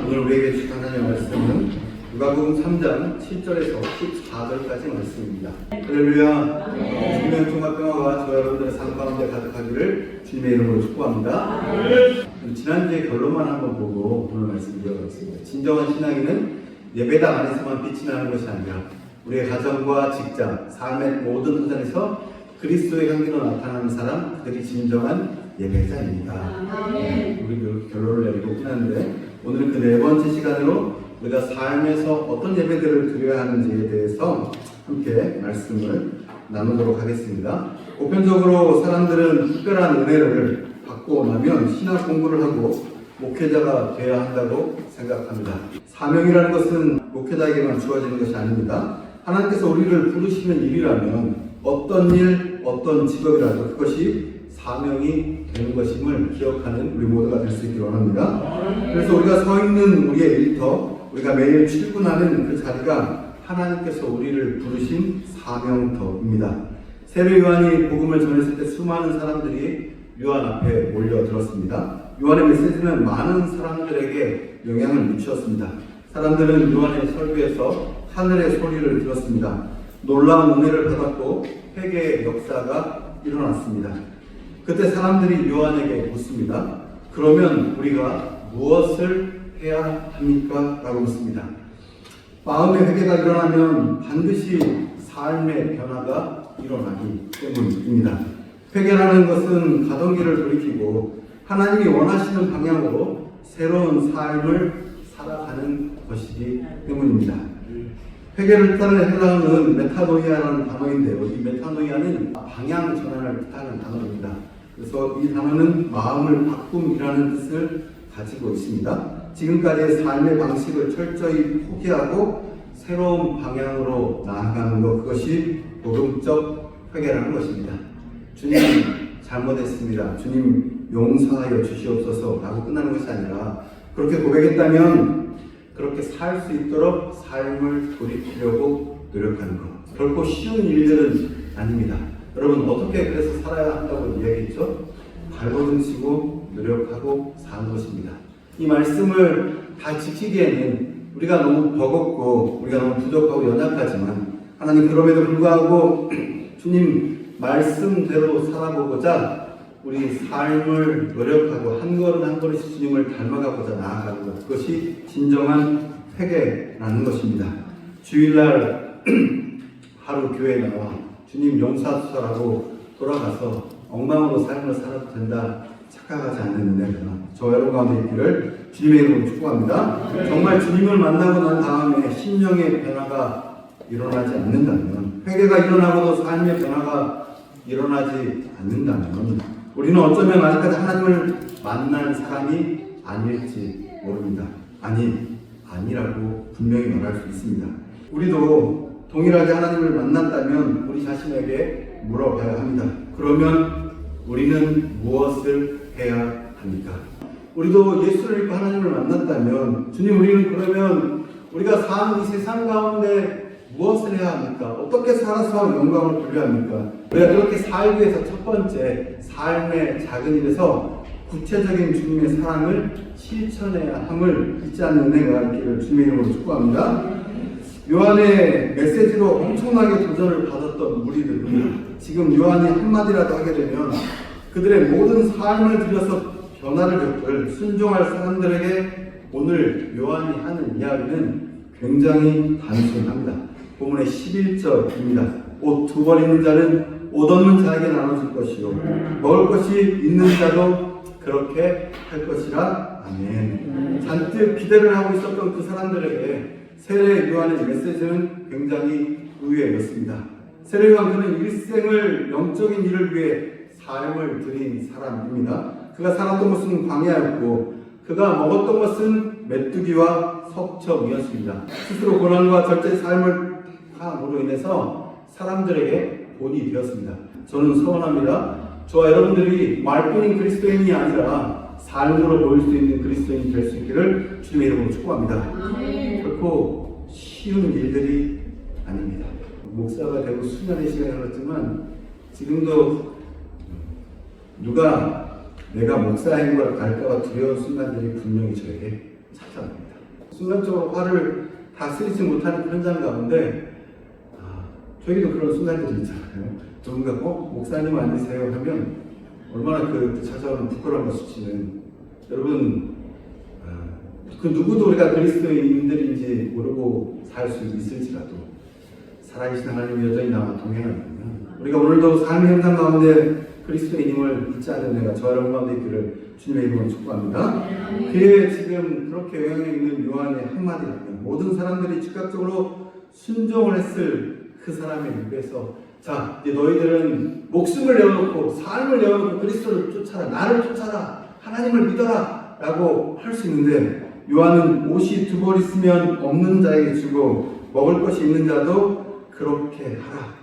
오늘 우리에게 주신 하나님의 말씀은 누가복음 3장 7절에서 14절까지 말씀입니다. 할렐루야. 주님의 통과 평화가 저와 여러분들의 삶 가운데 가득하기를 주님의 이름으로 축복합니다. 지난주에 결론만 한번 보고 오늘 말씀 이어가겠습니다. 진정한 신앙인은 예배당 안에서만 빛이 나는 것이 아니라 우리의 가정과 직장, 삶의 모든 터전에서 그리스도의 향기로 나타나는 사람, 그들이 진정한 예배자입니다. 우리 이렇게 결론을 내리고 끝났는데 오늘은 그 네 번째 시간으로 우리가 삶에서 어떤 예배들을 드려야 하는지에 대해서 함께 말씀을 나누도록 하겠습니다. 보편적으로 사람들은 특별한 은혜를 받고 나면 신학 공부를 하고 목회자가 되어야 한다고 생각합니다. 사명이라는 것은 목회자에게만 주어지는 것이 아닙니다. 하나님께서 우리를 부르시는 일이라면 어떤 일, 어떤 직업이라도 그것이 사명이 되는 것임을 기억하는 우리 모두가 될 수 있기를 원합니다. 그래서 우리가 서 있는 우리의 일터, 우리가 매일 출근하는 그 자리가 하나님께서 우리를 부르신 사명터입니다. 세례 요한이 복음을 전했을 때 수많은 사람들이 요한 앞에 몰려들었습니다. 요한의 메시지는 많은 사람들에게 영향을 미쳤습니다. 사람들은 요한의 설교에서 하늘의 소리를 들었습니다. 놀라운 은혜를 받았고 회개의 역사가 일어났습니다. 그때 사람들이 요한에게 묻습니다. 그러면 우리가 무엇을 해야 합니까? 라고 묻습니다. 마음의 회개가 일어나면 반드시 삶의 변화가 일어나기 때문입니다. 회개라는 것은 가던 길을 돌이키고 하나님이 원하시는 방향으로 새로운 삶을 살아가는 것이기 때문입니다. 회개를 뜻하는 헬라어는 메타노이아라는 단어인데요. 이 메타노이아는 방향 전환을 뜻하는 단어입니다. 그래서 이 단어는 마음을 바꿈이라는 뜻을 가지고 있습니다. 지금까지의 삶의 방식을 철저히 포기하고 새로운 방향으로 나아가는 것, 그것이 복음적 회개라는 것입니다. 주님 잘못했습니다. 주님 용서하여 주시옵소서 라고 끝나는 것이 아니라 그렇게 고백했다면 그렇게 살 수 있도록 삶을 돌이키려고 노력하는 것. 결코 쉬운 일들은 아닙니다. 여러분 어떻게 그래서 살아야 한다고 이야기했죠? 발버둥 치고 노력하고 사는 것입니다. 이 말씀을 다 지키기에는 우리가 너무 버겁고 우리가 너무 부족하고 연약하지만 하나님 그럼에도 불구하고 주님 말씀대로 살아보고자 우리 삶을 노력하고 한 걸음 한 걸음씩 주님을 닮아가고자 나아가는 것, 그것이 진정한 회개라는 것입니다. 주일날 하루 교회에 나와 주님 용서하소서라고 돌아가서 엉망으로 삶을 살아도 된다 착각하지 않는 은혜가 저 여러분 가운데 있기를 주님의 이름으로 축복합니다. 정말 주님을 만나고 난 다음에 심령의 변화가 일어나지 않는다면, 회개가 일어나고도 삶의 변화가 일어나지 않는다면 우리는 어쩌면 아직까지 하나님을 만난 사람이 아닐지 모릅니다. 아니라고 분명히 말할 수 있습니다. 우리도 동일하게 하나님을 만났다면 우리 자신에게 물어봐야 합니다. 그러면 우리는 무엇을 해야 합니까? 우리도 예수를 믿고 하나님을 만났다면 주님 우리는 그러면 우리가 사는 이 세상 가운데 무엇을 해야 합니까? 어떻게 살아서 영광을 돌려야 합니까? 우리가 그렇게 살기 위해서 첫 번째 삶의 작은 일에서 구체적인 주님의 사랑을 실천해야 함을 잊지 않는 은혜가 있기를 주님의 이름으로 축복합니다. 요한의 메시지로 엄청나게 도전을 받았던 무리들은 지금 요한이 한마디라도 하게 되면 그들의 모든 삶을 들여서 변화를 겪을 순종할 사람들에게 오늘 요한이 하는 이야기는 굉장히 단순합니다. 본문의 11절입니다. 옷 두 벌 있는 자는 옷 없는 자에게 나눠줄 것이요 먹을 것이 있는 자도 그렇게 할 것이라. 아멘. 잔뜩 기대를 하고 있었던 그 사람들에게 세례 요한의 메시지는 굉장히 의외였습니다. 세례 요한 그는 일생을 영적인 일을 위해 삶을 들인 사람입니다. 그가 살았던 것은 광야였고 그가 먹었던 것은 메뚜기와 석청이었습니다. 스스로 고난과 절제의 삶을 함으로 인해서 사람들에게 본이 되었습니다. 저는 소원합니다. 저와 여러분들이 말뿐인 그리스도인이 아니라 삶으로 보일 수 있는 그리스도인이 될 수 있기를 주님의 이름으로 축복합니다. 결코 쉬운 일들이 아닙니다. 목사가 되고 수년의 시간이 흘렀지만 지금도 누가 내가 목사인 걸 알까봐 두려운 순간들이 분명히 저에게 찾아옵니다. 순간적으로 화를 다스리지 못하는 현장 가운데 저희도 그런 순간들이 있잖아요. 누군가 목사님 아니세요 하면 얼마나 그 찾아오는 부끄러움과 수치는 여러분 그 누구도 우리가 그리스도인들인지 모르고 살 수 있을지라도 살아계신 하나님이 여전히 나와 동행하면 우리가 오늘도 삶의 현장 가운데 그리스도인임을 잊지 않는 내가 저와 여러분 가운데 있기를 주님의 이름으로 축복합니다. 그의 지금 그렇게 영향력 있는 요한의 한마디라면 모든 사람들이 즉각적으로 순종을 했을 그 사람의 입에서 자 이제 너희들은 목숨을 내어놓고 삶을 내어놓고 그리스도를 쫓아라, 나를 쫓아라, 하나님을 믿어라 라고 할 수 있는데 요한은 옷이 두 벌 있으면 없는 자에게 주고 먹을 것이 있는 자도 그렇게 하라.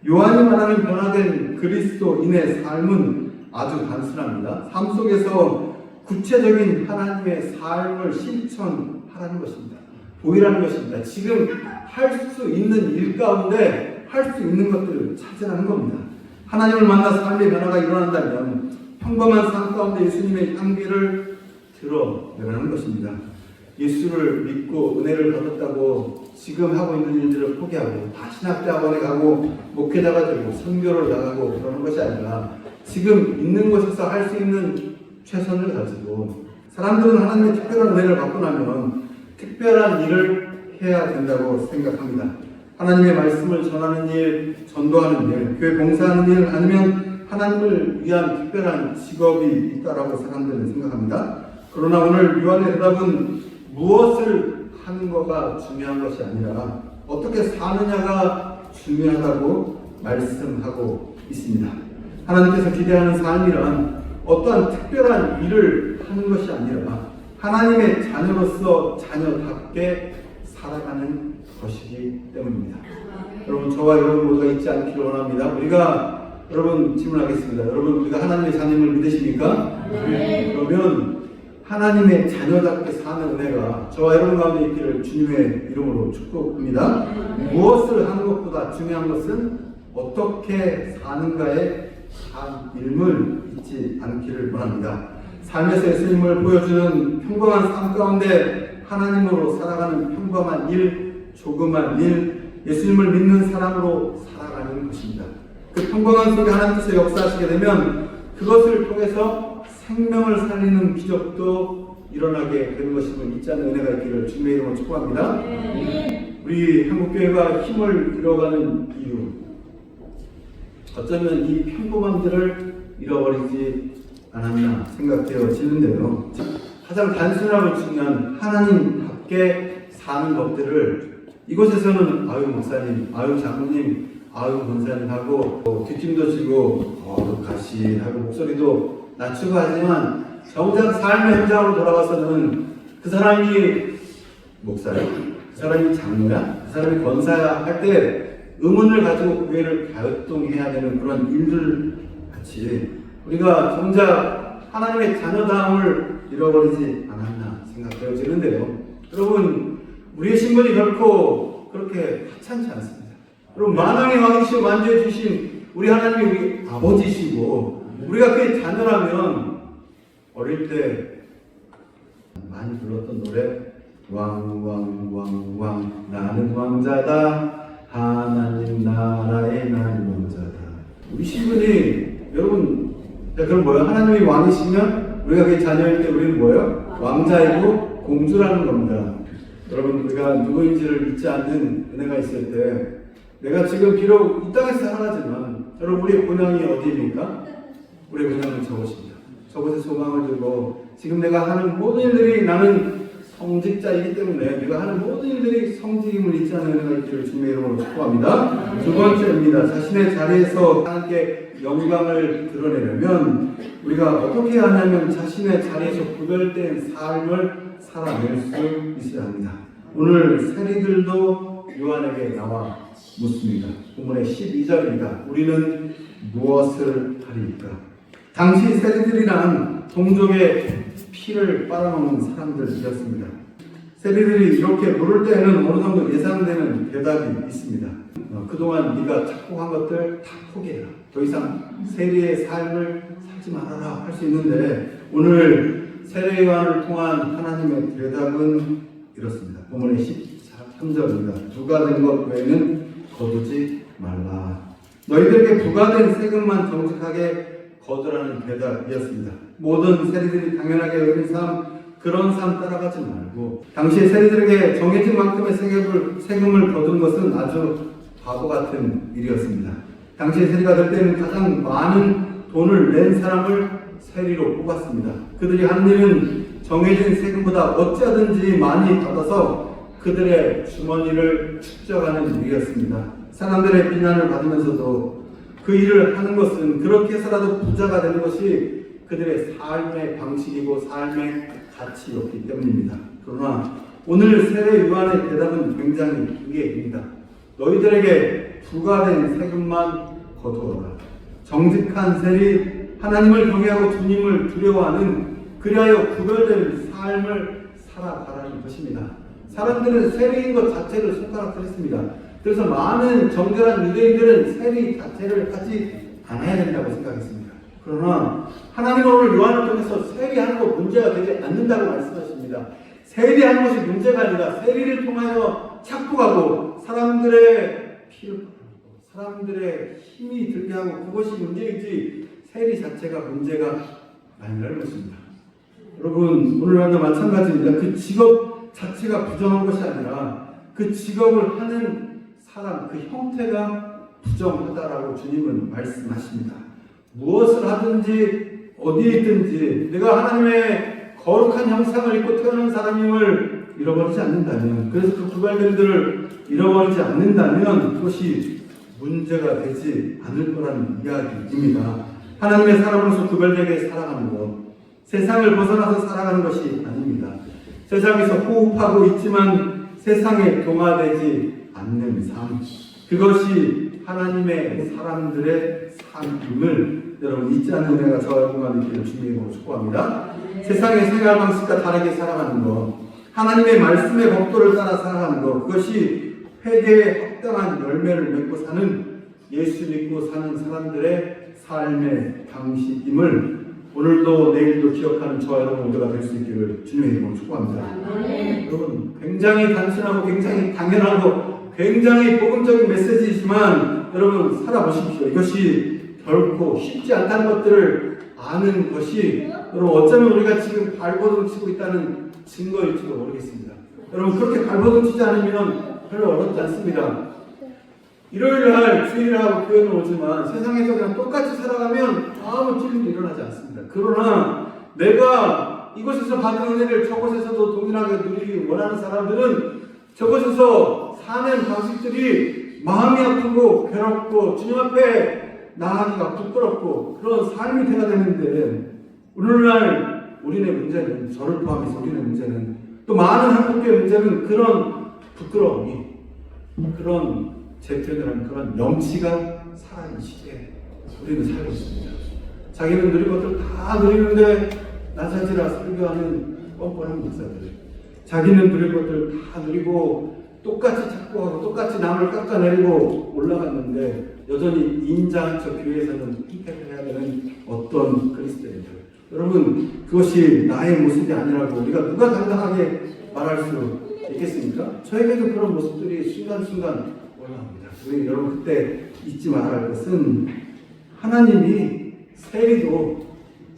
요한이 말하는 변화된 그리스도인의 삶은 아주 단순합니다. 삶 속에서 구체적인 하나님의 삶을 실천하라는 것입니다. 보이라는 것입니다. 지금 할 수 있는 일 가운데 할 수 있는 것들을 찾으라는 겁니다. 하나님을 만나 삶의 변화가 일어난다면 평범한 삶 가운데 예수님의 향기를 드러내라는 것입니다. 예수를 믿고 은혜를 받았다고 지금 하고 있는 일들을 포기하고 다시 신학대학원에 가고 목회자가 되고 선교를 나가고 그러는 것이 아니라 지금 있는 곳에서 할 수 있는 최선을 가지고 사람들은 하나님의 특별한 은혜를 받고 나면 특별한 일을 해야 된다고 생각합니다. 하나님의 말씀을 전하는 일, 전도하는 일, 교회 봉사하는 일 아니면 하나님을 위한 특별한 직업이 있다라고 사람들은 생각합니다. 그러나 오늘 요한의 대답은 무엇을 하는 것가 중요한 것이 아니라 어떻게 사느냐가 중요하다고 말씀하고 있습니다. 하나님께서 기대하는 삶이란 어떠한 특별한 일을 하는 것이 아니라 하나님의 자녀로서 자녀답게 살아가는 것이기 때문입니다. 여러분 저와 여러분 모두가 잊지 않기를 원합니다. 우리가 여러분 질문하겠습니다. 여러분 우리가 하나님의 자녀임을 믿으십니까? 네. 그러면 하나님의 자녀답게 사는 은혜가 저와 여러분 가운데 있기를 주님의 이름으로 축복합니다. 무엇을 하는 것보다 중요한 것은 어떻게 사는가에 삶을 잊지 않기를 원합니다. 삶에서 예수님을 보여주는 평범한 삶 가운데 하나님으로 살아가는 평범한 일, 조그만 일, 예수님을 믿는 사람으로 살아가는 것입니다. 그 평범한 속에 하나님께서 역사하시게 되면 그것을 통해서 생명을 살리는 기적도 일어나게 되는 것임을 잊지 않는 은혜가 있기를 주님의 이름으로 축복합니다. 우리 한국교회가 힘을 잃어가는 이유, 어쩌면 이 평범함들을 잃어버리지 않았나 생각되어지는데요. 가장 단순하고 중요한 하나님답게 사는 것들을 이곳에서는 아유 목사님, 아유 장로님, 아유 권사님 하고 뒷짐도 지고 가시하고 목소리도 낮추고 하지만 정작 삶의 현장으로 돌아가서는 그 사람이 목사야? 그 사람이 장로야? 그 사람이 권사야? 할 때 의문을 가지고 교회를 가요동해야 되는 그런 일들 같이 우리가 정작 하나님의 자녀다움을 잃어버리지 않았나 생각되어지는데요. 여러분 우리의 신분이 결코 그렇게 하찮지 않습니다. 여러분 만왕의 왕이시고 만주해 주신 우리 하나님이 우리 아버지시고 우리가 그의 자녀라면 어릴 때 많이 불렀던 노래 왕왕왕왕 나는 왕자다 하나님 나라의 나는 왕자다. 우리 신분이 여러분 그럼 뭐예요? 하나님이 왕이시면 우리가 그의 자녀일 때 우리는 뭐예요? 왕자이고 공주라는 겁니다. 여러분 우리가 누구인지를 잊지 않는 은혜가 있을 때 내가 지금 비록 이 땅에서 살아가지만 여러분 우리의 본향이 어디입니까? 우리의 본향은 저곳입니다. 저곳에 소망을 두고 지금 내가 하는 모든 일들이 나는 성직자이기 때문에 내가 하는 모든 일들이 성직임을 잊지 않는 은혜가 있기를 주님의 이름으로 축복합니다. 두 번째입니다. 자신의 자리에서 하나님께 영광을 드러내려면 우리가 어떻게 하냐면 자신의 자리에서 구별된 삶을 살아낼 수 있어야 합니다. 오늘 세리들도 요한에게 나와 묻습니다. 본문의 12절입니다. 우리는 무엇을 하리이까? 당시 세리들이란 동족의 피를 빨아먹는 사람들이었습니다. 세리들이 이렇게 물을 때에는 어느 정도 예상되는 대답이 있습니다. 그동안 네가 착복한 것들 다 포기해라. 더 이상 세리의 삶을 살지 말아라 할 수 있는데 오늘 세례요한을 통한 하나님의 대답은 이렇습니다. 본문의 13절입니다. 부과된 것 외에는 거두지 말라. 너희들에게 부과된 세금만 정직하게 거두라는 대답이었습니다. 모든 세리들이 당연하게 여긴 삶, 그런 삶 따라가지 말고 당시에 세리들에게 정해진 만큼의 세금을 거둔 것은 아주 바보 같은 일이었습니다. 당시에 세리가 될 때는 가장 많은 돈을 낸 사람을 세리로 뽑았습니다. 그들이 하는 일은 정해진 세금보다 어찌하든지 많이 받아서 그들의 주머니를 축적하는 일이었습니다. 사람들의 비난을 받으면서도 그 일을 하는 것은 그렇게 해서라도 부자가 되는 것이 그들의 삶의 방식이고 삶의 가치였기 때문입니다. 그러나 오늘 세례 요한의 대답은 굉장히 크게입니다. 너희들에게 부과된 세금만 거두어라. 정직한 세리, 하나님을 경외하고 주님을 두려워하는 그리하여 구별된 삶을 살아가라는 것입니다. 사람들은 세리인 것 자체를 손가락질했습니다. 그래서 많은 정결한 유대인들은 세리 자체를 하지 않아야 된다고 생각했습니다. 그러나 하나님은 오늘 요한을 통해서 세리하는 것 문제가 되지 않는다고 말씀하십니다. 세리하는 것이 문제가 아니라 세리를 통하여 착복하고 사람들의 피를 받고 사람들의 힘이 들게 하고 그것이 문제이지 세리 자체가 문제가 아니라는 것입니다. 여러분 오늘날도 마찬가지입니다. 그 직업 자체가 부정한 것이 아니라 그 직업을 하는 사람, 그 형태가 부정하다라고 주님은 말씀하십니다. 무엇을 하든지 어디에 있든지 내가 하나님의 거룩한 형상을 입고 태어난 사람임을 잃어버리지 않는다면, 그래서 그 구별됨들을 잃어버리지 않는다면 그것이 문제가 되지 않을 거라는 이야기입니다. 하나님의 사람으로서 구별되게 살아가는 것, 세상을 벗어나서 살아가는 것이 아닙니다. 세상에서 호흡하고 있지만 세상에 동화되지 않는 삶, 그것이 하나님의 사람들의 삶임을 여러분 잊지 않는 은혜가 저와 여러분과 있기를 주님으로 축복합니다. 세상의 생활 방식과 다르게 살아가는 것, 하나님의 말씀의 법도를 따라 살아가는 것, 그것이 회개에 합당한 열매를 맺고 사는, 예수 믿고 사는 사람들의 삶의 방식임을 오늘도 내일도 기억하는 저와 여러분 모두가 될 수 있기를 주님의 이름으로 축복합니다. 여러분 굉장히 단순하고 굉장히 당연하고 굉장히 복음적인 메시지이지만 여러분 살아보십시오. 이것이 결코 쉽지 않다는 것들을 아는 것이 여러분 어쩌면 우리가 지금 발버둥 치고 있다는 증거일지도 모르겠습니다. 여러분 그렇게 발버둥 치지 않으면 별로 어렵지 않습니다. 일요일날 주일하고 교회는 오지만 세상에서 그냥 똑같이 살아가면 아무 틀림도 일어나지 않습니다. 그러나 내가 이곳에서 받은 은혜를 저곳에서도 동일하게 누리기 원하는 사람들은 저곳에서 사는 방식들이 마음이 아프고 괴롭고 주님 앞에 나가기가 부끄럽고 그런 삶이 돼야 되는데, 오늘날 우리의 문제는, 저를 포함해서 우리의 문제는, 또 많은 한국교회 문제는 그런 부끄러움이, 그런 제 표현으로는 그런 염치가 살아있는 시대에 우리는 살고 있습니다. 자기는 누릴 것들 다 누리는데 나사지라 설교하는 뻔뻔한 목사들, 자기는 누릴 것들 다 누리고 똑같이 착고하고 똑같이 남을 깎아내리고 올라갔는데 여전히 인자한 저 교회에서는 핑계를 해야 되는 어떤 그리스도인들, 여러분 그것이 나의 모습이 아니라고 우리가 누가 당당하게 말할 수 있겠습니까? 저에게도 그런 모습들이 순간순간 올라옵니다. 우리 여러분 그때 잊지 말아야 할 것은 하나님이 세리도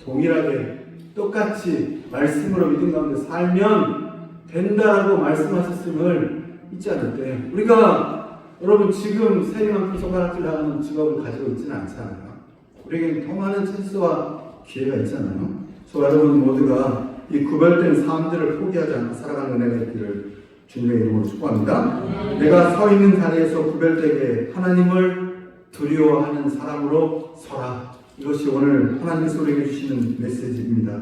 동일하게 똑같이 말씀으로 믿음 가운데 살면 된다라고 말씀하셨음을 잊지 않을 때, 우리가 여러분 지금 세리만큼 손가락질 나가는 직업을 가지고 있지는 않잖아요. 우리에게 더 많은 찬스와 기회가 있잖아요. 저 여러분 모두가 이 구별된 삶들을 포기하지 않고 살아가는 은혜가 있기를 주님의 이름으로 축복합니다. 내가 서 있는 자리에서 구별되게 하나님을 두려워하는 사람으로 서라. 이것이 오늘 하나님께서 우리에게 주시는 메시지입니다.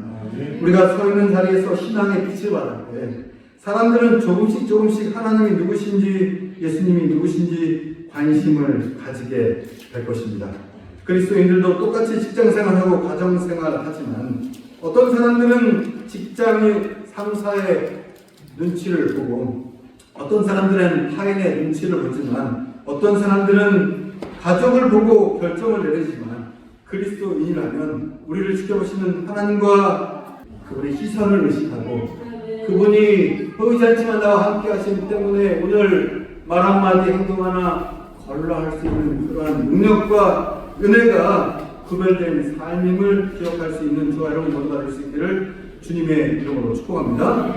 우리가 서 있는 자리에서 신앙의 빛을 발할 때 사람들은 조금씩 하나님이 누구신지, 예수님이 누구신지 관심을 가지게 될 것입니다. 그리스도인들도 똑같이 직장생활하고 가정생활을 하지만 어떤 사람들은 직장의 상사의 눈치를 보고, 어떤 사람들은 타인의 눈치를 보지만, 어떤 사람들은 가족을 보고 결정을 내리지만, 그리스도인이라면 우리를 지켜보시는 하나님과 우리 시선을 의식하고 그분이 보이지 않지만 나와 함께 하시기 때문에 오늘 말 한마디 행동 하나 걸러할 수 있는 그러한 능력과 은혜가 구별된 삶임을 기억할 수 있는 저와 여러분 모두가 될 수 있기를 주님의 이름으로 축복합니다.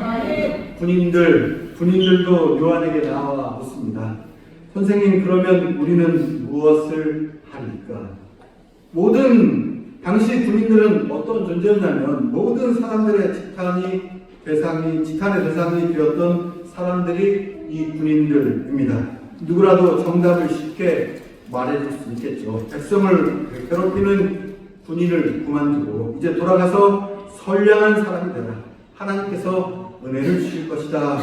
군인들도 요한에게 나와 묻습니다. 선생님, 그러면 우리는 무엇을 하리까? 당시 군인들은 어떤 존재였냐면 모든 사람들의 직한의 대상이 되었던 사람들이 이 군인들입니다. 누구라도 정답을 쉽게 말해줄 수 있겠죠. 백성을 괴롭히는 군인을 그만두고 이제 돌아가서 선량한 사람이 되라. 하나님께서 은혜를 주실 것이다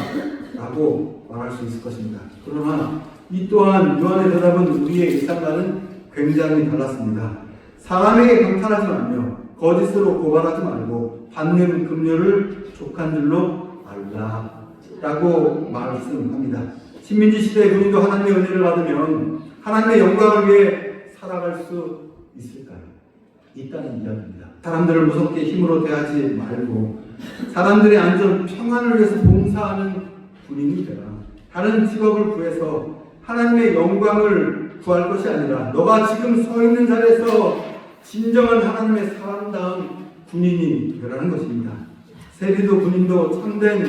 라고 말할 수 있을 것입니다. 그러나 이 또한 요한의 대답은 우리의 일상과는 굉장히 달랐습니다. 사람에게 강탈하지 말며 거짓으로 고발하지 말고 받는 급료를 족한 줄로 알라 라고 말씀합니다. 식민지 시대의 군인도 하나님의 은혜를 받으면 하나님의 영광을 위해 살아갈 수 있을까요? 있다는 이야기입니다. 사람들을 무섭게 힘으로 대하지 말고 사람들의 안전, 평안을 위해서 봉사하는 군인이 되라. 다른 직업을 구해서 하나님의 영광을 구할 것이 아니라 너가 지금 서 있는 자리에서 진정한 하나님의 사람다운 군인이 되라는 것입니다. 세리도 군인도 참된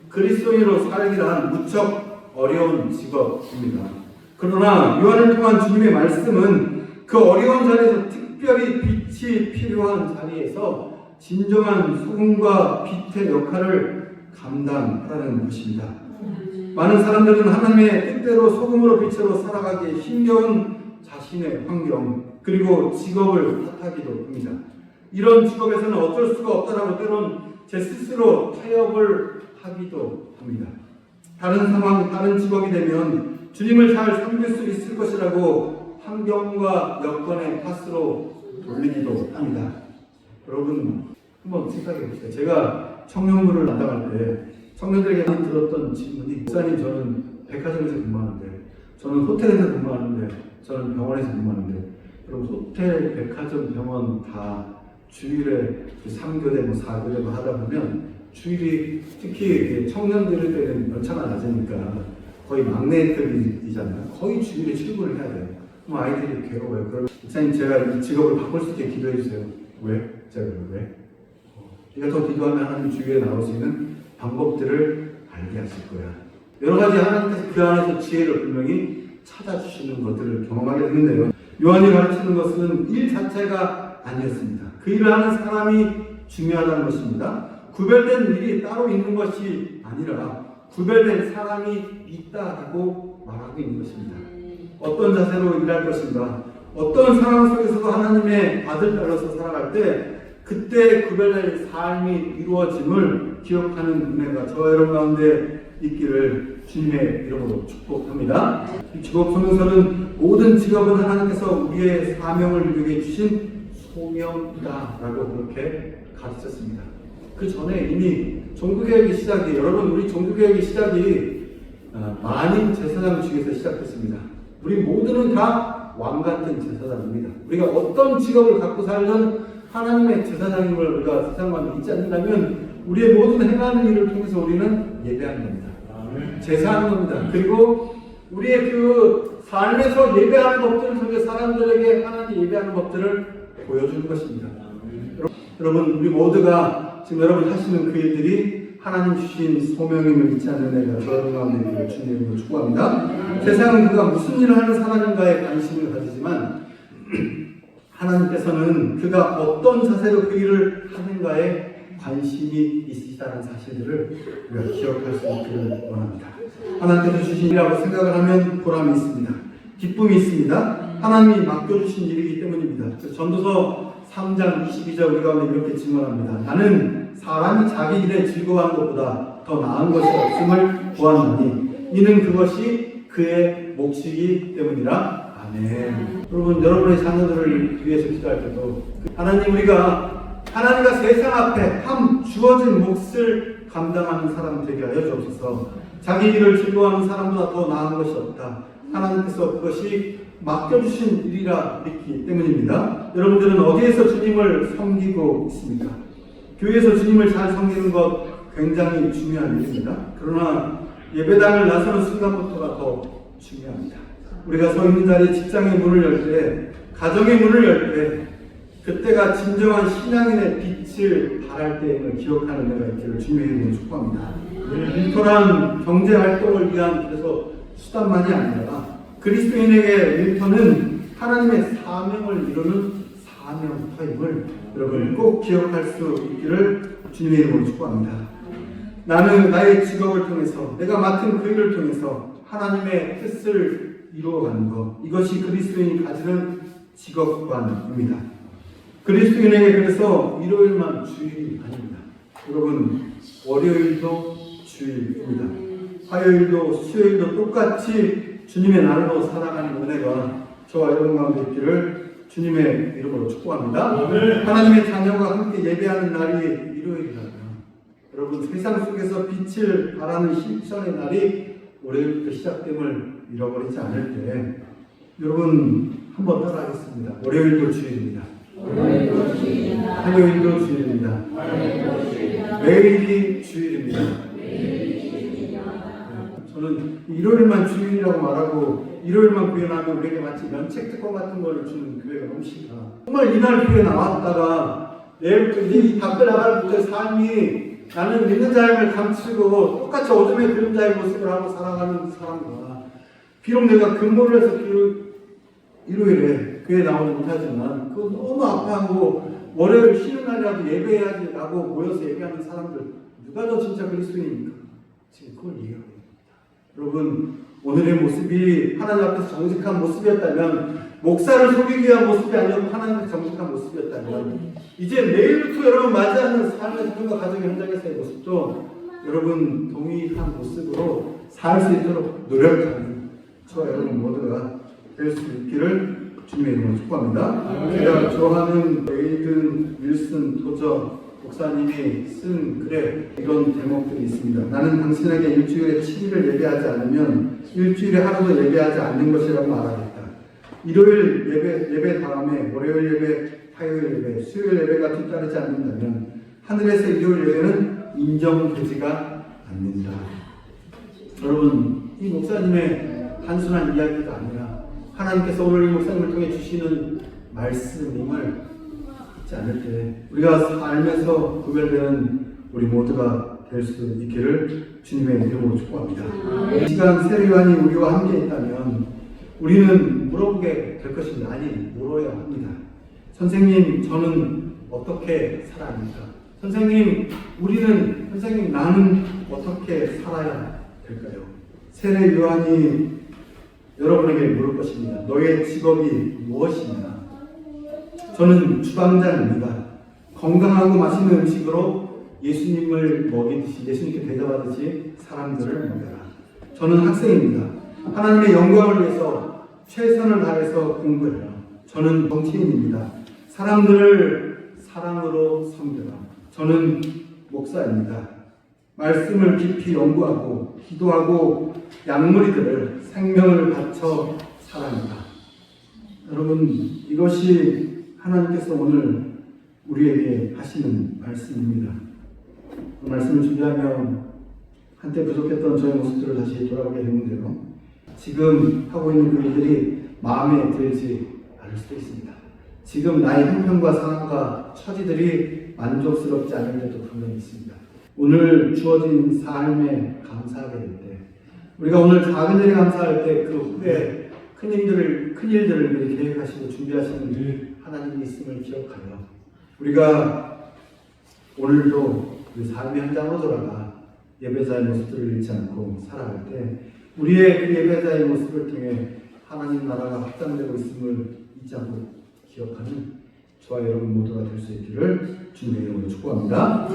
그리스도인으로 살기란 무척 어려운 직업입니다. 그러나 요한을 통한 주님의 말씀은 그 어려운 자리에서 특별히 빛이 필요한 자리에서 진정한 소금과 빛의 역할을 감당하라는 것입니다. 많은 사람들은 하나님의 뜻대로 소금으로 빛으로 살아가기에 힘겨운 자신의 환경 그리고 직업을 탓하기도 합니다. 이런 직업에서는 어쩔 수가 없다라고 때론 제 스스로 타협을 하기도 합니다. 다른 상황, 다른 직업이 되면 주님을 잘 섬길 수 있을 것이라고 환경과 여건의 탓으로 돌리기도 합니다. 여러분 한번 생각해 보세요. 제가 청년부를 담당할 때 청년들에게 많이 들었던 질문이 목사님, 저는 백화점에서 근무하는데, 저는 호텔에서 근무하는데, 저는 병원에서 근무하는데, 그럼 호텔, 백화점, 병원 다 주일에 3교대, 4교대 하다 보면 주일이 특히 청년들일 때는 연차가 낮으니까 거의 막내들이잖아요. 거의 주일에 출근을 해야 돼요. 그럼 아이들이 괴로워요. 그럼 목사님, 제가 이 직업을 바꿀 수 있게 기도해 주세요. 왜? 제가 왜? 네가 더 기도하면 하나님 주위에 나올 수 있는 방법들을 알게 하실 거야. 여러 가지 하나님께서 그 안에서 지혜를 분명히 찾아주시는 것들을 경험하게 되는데요. 요한이 가르치는 것은 일 자체가 아니었습니다. 그 일을 하는 사람이 중요하다는 것입니다. 구별된 일이 따로 있는 것이 아니라 구별된 사람이 있다라고 말하고 있는 것입니다. 어떤 자세로 일할 것인가, 어떤 상황 속에서도 하나님의 아들, 딸로서 살아갈 때 그때 구별된 삶이 이루어짐을 기억하는 은혜가 저와 여러분 가운데 있기를 주님의 이름으로 축복합니다. 이 직업 소명서는 모든 직업은 하나님께서 우리의 사명을 이루게 해주신 소명이다라고 그렇게 가르쳤습니다. 그 전에 이미 종교개혁의 시작이, 여러분 우리 종교개혁의 시작이 만인 제사장 중에서 시작했습니다. 우리 모두는 다 왕같은 제사장입니다. 우리가 어떤 직업을 갖고 살든 하나님의 제사장임을 우리가 세상과 믿지 않는다면 우리의 모든 행하는 일을 통해서 우리는 예배하는 겁니다. 제사하는 겁니다. 그리고 우리의 그 삶에서 예배하는 법들을 통해 사람들에게 하나님 예배하는 법들을 보여주는 것입니다. 여러분 우리 모두가 지금 여러분 하시는 그 일들이 하나님 주신 소명임을 믿지 않는 애가 저여러분 가운데 있기를 주님으로 축복합니다. 세상은 그가 무슨 일을 하는 사람인가에 관심을 가지지만 하나님께서는 그가 어떤 자세로 그 일을 하는가에 관심이 있으시다는 사실들을 우리가 기억할 수 있기를 원합니다. 하나님께서 주신 일이라고 생각을 하면 보람이 있습니다. 기쁨이 있습니다. 하나님이 맡겨주신 일이기 때문입니다. 전도서 3장 22절 우리 가운데 이렇게 증언합니다. 나는 사람이 자기 일에 즐거워하는 것보다 더 나은 것이 없음을 보았나니 이는 그것이 그의 몫이기 때문이라. 아멘. 여러분, 여러분의 자녀들을 위해서 기도할 때도 하나님, 우리가 하나님과 세상 앞에 한 주어진 몫을 감당하는 사람 되게 하여 주옵소서. 자기 일을 즐거워하는 사람보다 더 나은 것이 없다. 하나님께서 그것이 맡겨주신 일이라 믿기 때문입니다. 여러분들은 어디에서 주님을 섬기고 있습니까? 교회에서 주님을 잘 섬기는 것 굉장히 중요한 일입니다. 그러나 예배당을 나서는 순간부터가 더 중요합니다. 우리가 서 있는 자리에 직장의 문을 열 때, 가정의 문을 열 때, 그때가 진정한 신앙인의 빛을 발할 때임을 기억하는 내가 있기를 주님의 이름으로 축복합니다. 일터란 경제 활동을 위한 그래서 수단만이 아니라 그리스도인에게 일터는 하나님의 사명을 이루는 사명터임을 여러분 꼭 기억할 수 있기를 주님의 이름으로 축복합니다. 나는 나의 직업을 통해서 내가 맡은 그 일을 통해서 하나님의 뜻을 이루어가는 것, 이것이 그리스도인이 가지는 직업관입니다. 그리스도인에게 그래서 일요일만 주일이 아닙니다. 여러분 월요일도 주일입니다. 화요일도 수요일도 똑같이 주님의 날로 살아가는 은혜가 저와 여러분 가운데 있기를 주님의 이름으로 축복합니다. 하나님의 자녀가 함께 예배하는 날이 일요일이라면 여러분 세상 속에서 빛을 발하는 실천의 날이 월요일부터 시작됨을 잃어버리지 않을 때 여러분 한번 따라하겠습니다. 월요일도 주일입니다. 화요일도 주일입니다. 매일이 주일입니다. 저는 일요일만 주일이라고 말하고 일요일만 구현하면 우리에게 마치 면책 특권 같은 걸 주는 교회가 너무 싫다. 정말 이날 교회 나왔다가 내일부터 이 밖에 나갈 때 삶이 나는 믿는 자임을 감추고 똑같이 어둠의 그림자의 모습을 하고 살아가는 사람과 비록 내가 근무를 해서 일요일에 교회에 나오지 못하지만 그거 너무 아파하고 월요일 쉬는 날이라도 예배해야지 라고 모여서 예배하는 사람들 누가 더 진짜 그리스도인입니까? 지금 그걸 얘기하고 있습니다. 여러분 오늘의 모습이 하나님 앞에서 정직한 모습이었다면 목사를 속이기 위한 모습이 아니고 하나님 앞에서 정직한 모습이었다면 이제 내일부터 여러분 맞이하는 삶의 삶과 가정의 현장에서의 모습도 여러분 동일한 모습으로 살 수 있도록 노력하는 저와 여러분 모두가 될 수 있기를 주님의 이름으로 축복합니다. 제가 좋아하는 에이든 윌슨 도저 목사님이 쓴 글에 이런 대목들이 있습니다. 나는 당신에게 일주일에 7일을 예배하지 않으면 일주일에 하루도 예배하지 않는 것이라고 말하겠다. 일요일 예배 다음에 월요일 예배, 화요일 예배, 수요일 예배가 뒤따르지 않는다면 하늘에서 일요일 예배는 인정되지가 않는다. 여러분 이 목사님의 단순한 이야기가 아니라 하나님께서 오늘 이 목사님을 통해 주시는 말씀임을 잊지 않을 때 우리가 살면서 구별되는 우리 모두가 될 수 있기를 주님의 이름으로 축복합니다. 이 시간 세례요한이 우리와 함께 있다면 우리는 물어보게 될 것입니다. 아니 물어야 합니다. 선생님 저는 어떻게 살아야 합니까? 선생님 나는 어떻게 살아야 될까요? 세례요한이 여러분에게 물을 것입니다. 너의 직업이 무엇이냐? 저는 주방장입니다. 건강하고 맛있는 음식으로 예수님을 먹이듯이 예수님께 대접하듯이 사람들을 먹여라. 저는 학생입니다. 하나님의 영광을 위해서 최선을 다해서 공부해라. 저는 정치인입니다. 사람들을 사랑으로 섬겨라. 저는 목사입니다. 말씀을 깊이 연구하고 기도하고 양무리들을 생명을 바쳐 사랑한다. 여러분 이것이 하나님께서 오늘 우리에게 하시는 말씀입니다. 그 말씀을 준비하며 한때 부족했던 저의 모습들을 다시 돌아보게 되는데요. 지금 하고 있는 그 일들이 마음에 들지 않을 수도 있습니다. 지금 나의 형편과 상황과 처지들이 만족스럽지 않을 때도 분명히 있습니다. 오늘 주어진 삶에 감사하게 될 때, 우리가 오늘 작은 일에 감사할 때 그 후에 큰 일들을 미리 계획하시고 준비하시는 하나님이 있음을 기억하여 우리가 오늘도 그 삶의 현장으로 돌아가 예배자의 모습들을 잃지 않고 살아갈 때 우리의 그 예배자의 모습을 통해 하나님 나라가 확장되고 있음을 잊지 않고 기억하는 저와 여러분 모두가 될 수 있기를 주님의 이름으로 축복합니다.